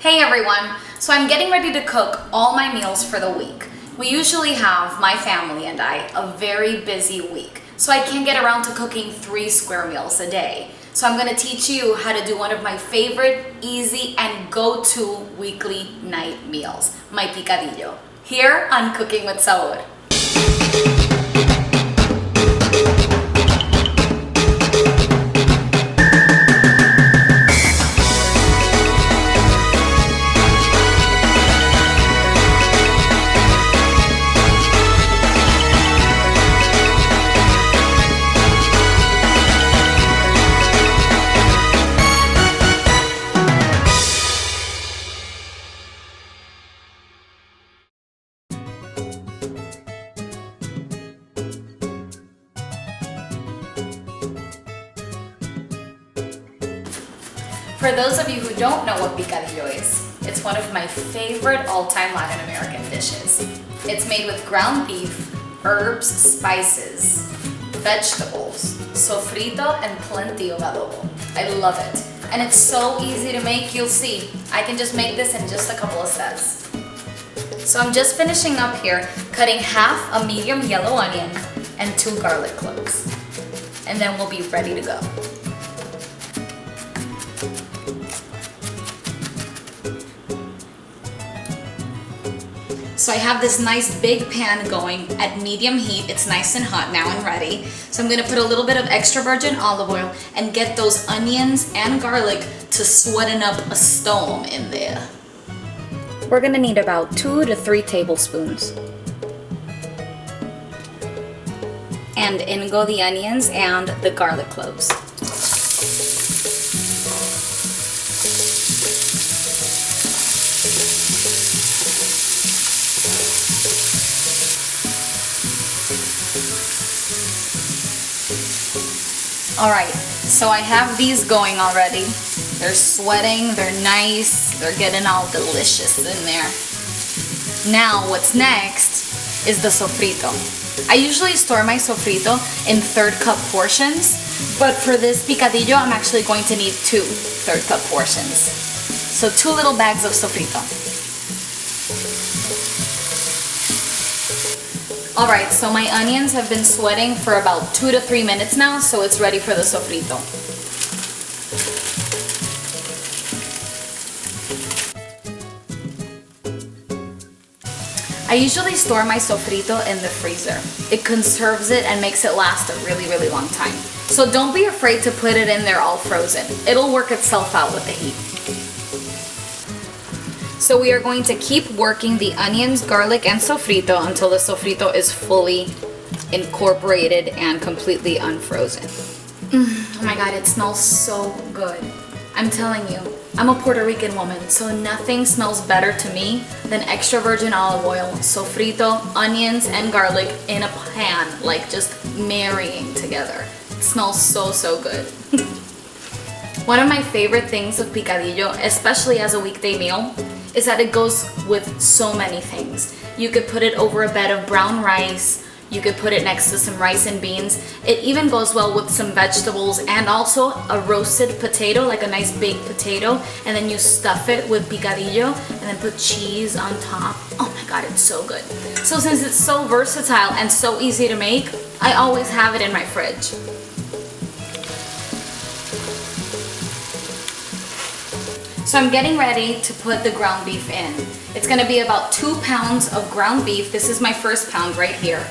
Hey everyone! So I'm getting ready to cook all my meals for the week. We usually have, my family and I, a very busy week. So I can't get around to cooking 3 square meals a day. So I'm going to teach you how to do one of my favorite, easy, and go-to weekly night meals, my picadillo, here on Cooking with Sabor. For those of you who don't know what picadillo is, it's one of my favorite all-time Latin American dishes. It's made with ground beef, herbs, spices, vegetables, sofrito, and plenty of adobo. I love it. And it's so easy to make, you'll see. I can just make this in just a couple of steps. So I'm just finishing up here, cutting half a medium yellow onion and 2 garlic cloves. And then we'll be ready to go. So I have this nice big pan going at medium heat. It's nice and hot now and ready. So I'm gonna put a little bit of extra virgin olive oil and get those onions and garlic to sweeten up a storm in there. We're gonna need about 2 to 3 tablespoons. And in go the onions and the garlic cloves. Alright, so I have these going already. They're sweating, they're nice, they're getting all delicious in there. Now what's next is the sofrito. I usually store my sofrito in 1/3 cup portions, but for this picadillo I'm actually going to need 2 1/3 cup portions. So 2 little bags of sofrito. Alright, so my onions have been sweating for about 2 to 3 minutes now, so it's ready for the sofrito. I usually store my sofrito in the freezer. It conserves it and makes it last a really, really long time. So don't be afraid to put it in there all frozen. It'll work itself out with the heat. So we are going to keep working the onions, garlic, and sofrito until the sofrito is fully incorporated and completely unfrozen. Oh my god, it smells so good. I'm telling you, I'm a Puerto Rican woman, so nothing smells better to me than extra virgin olive oil, sofrito, onions, and garlic in a pan, like just marrying together. It smells so, so good. One of my favorite things of picadillo, especially as a weekday meal, is that it goes with so many things. You could put it over a bed of brown rice, you could put it next to some rice and beans. It even goes well with some vegetables and also a roasted potato, like a nice baked potato, and then you stuff it with picadillo and then put cheese on top. Oh my god, it's so good. So since it's so versatile and so easy to make, I always have it in my fridge. So I'm getting ready to put the ground beef in. It's gonna be about 2 pounds of ground beef. This is my first pound right here.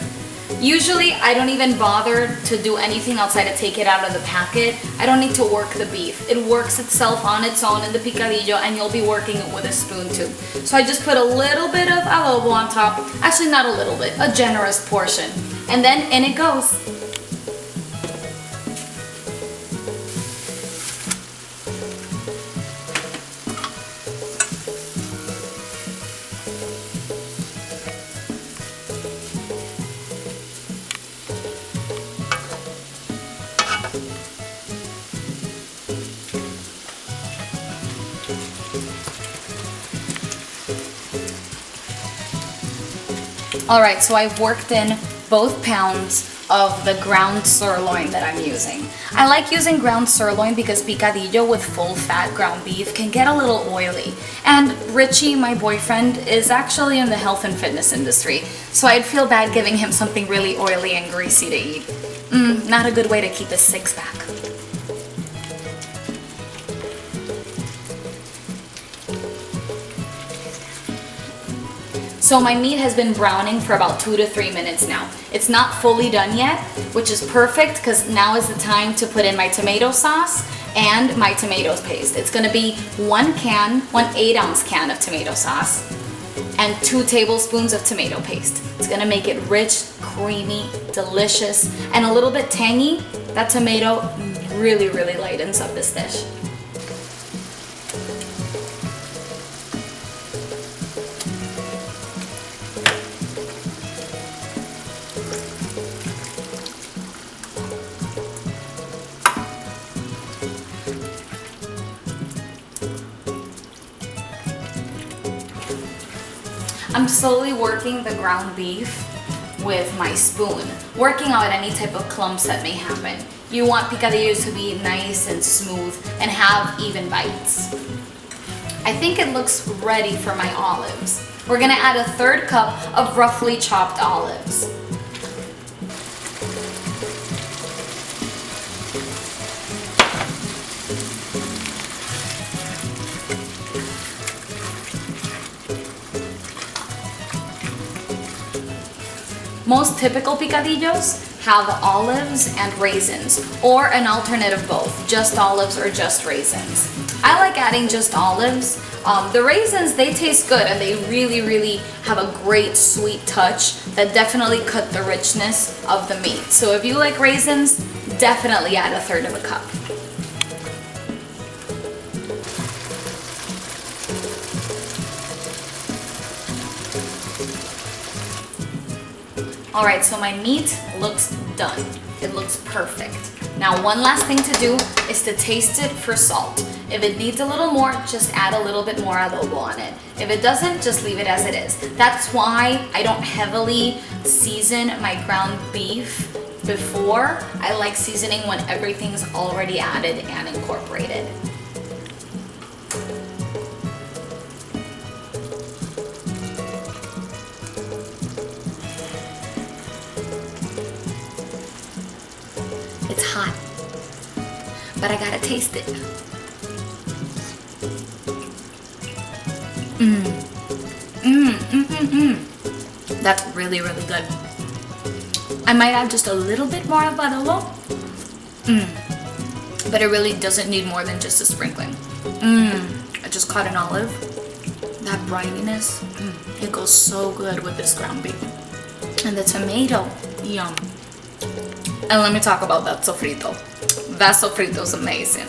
Usually I don't even bother to do anything outside to take it out of the packet. I don't need to work the beef. It works itself on its own in the picadillo, and you'll be working it with a spoon too. So I just put a little bit of adobo on top. Actually not a little bit, a generous portion. And then in it goes. Alright, so I've worked in both pounds of the ground sirloin that I'm using. I like using ground sirloin because picadillo with full fat ground beef can get a little oily. And Richie, my boyfriend, is actually in the health and fitness industry, so I'd feel bad giving him something really oily and greasy to eat. Not a good way to keep his six-pack. So my meat has been browning for about 2 to 3 minutes now. It's not fully done yet, which is perfect because now is the time to put in my tomato sauce and my tomato paste. It's gonna be one 8-ounce can of tomato sauce and 2 tablespoons of tomato paste. It's gonna make it rich, creamy, delicious, and a little bit tangy. That tomato really, really lightens up this dish. I'm slowly working the ground beef with my spoon, working out any type of clumps that may happen. You want picadillos to be nice and smooth and have even bites. I think it looks ready for my olives. We're gonna add a 1/3 cup of roughly chopped olives. Most typical picadillos have olives and raisins, or an alternate of both, just olives or just raisins. I like adding just olives. The raisins, they taste good and they really, really have a great sweet touch that definitely cut the richness of the meat. So if you like raisins, definitely add a 1/3 of a cup. Alright, so my meat looks done. It looks perfect. Now one last thing to do is to taste it for salt. If it needs a little more, just add a little bit more adobo on it. If it doesn't, just leave it as it is. That's why I don't heavily season my ground beef before. I like seasoning when everything's already added and incorporated. It's hot, but I gotta taste it. That's really, really good. I might add just a little bit more of adobo, but it really doesn't need more than just a sprinkling. I just caught an olive. That brininess, it goes so good with this ground beef. And the tomato, yum. And let me talk about that sofrito. That sofrito is amazing.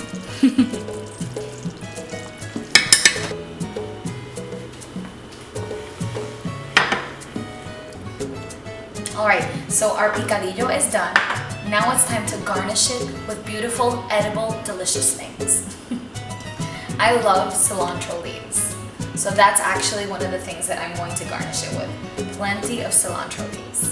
Alright, so our picadillo is done. Now it's time to garnish it with beautiful, edible, delicious things. I love cilantro leaves. So that's actually one of the things that I'm going to garnish it with. Plenty of cilantro leaves.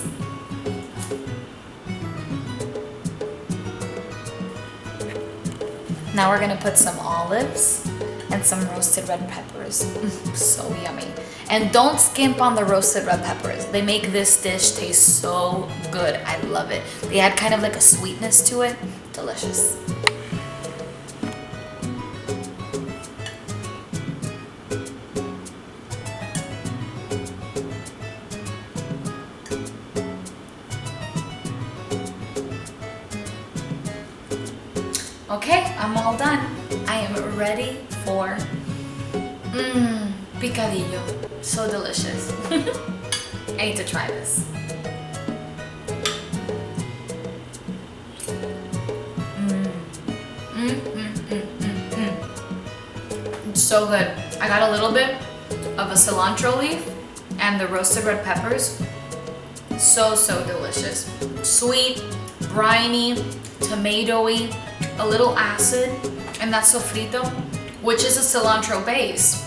Now we're gonna put some olives and some roasted red peppers. So yummy. And don't skimp on the roasted red peppers. They make this dish taste so good. I love it. They add kind of like a sweetness to it. Delicious. Okay, I'm all done. I am ready for picadillo. So delicious. I need to try this. It's so good. I got a little bit of a cilantro leaf and the roasted red peppers. So delicious. Sweet, briny, tomatoey, a little acid, and that sofrito, which is a cilantro base,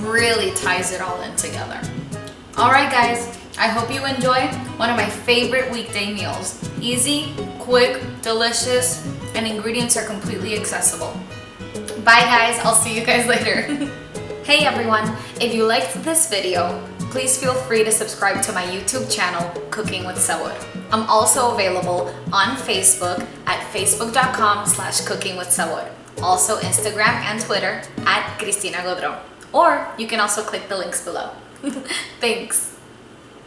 really ties it all in together. Alright guys, I hope you enjoy one of my favorite weekday meals. Easy, quick, delicious, and ingredients are completely accessible. Bye guys, I'll see you guys later. Hey everyone, if you liked this video, please feel free to subscribe to my YouTube channel, Cooking with Sabor. I'm also available on Facebook at facebook.com/cookingwithsabor. Also Instagram and Twitter at Cristina Godron. Or you can also click the links below. Thanks.